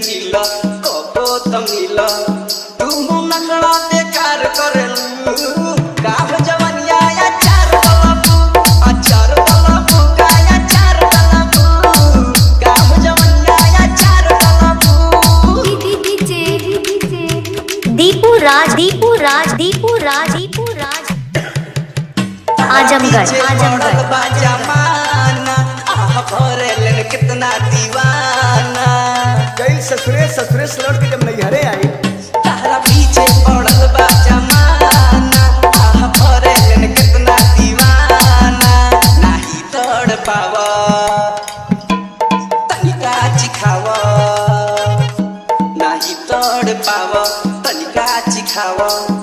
जिला कबो तमिला तू नखड़ा बेकार करेलू गाव जवनिया अचार तलबू गाया चार तलबू गाव जवनिया अचार तलबू दीपू राज आजमगढ़ कितना दीवाना गई ससुरे ससुरे से लौट के जब नैहरे आई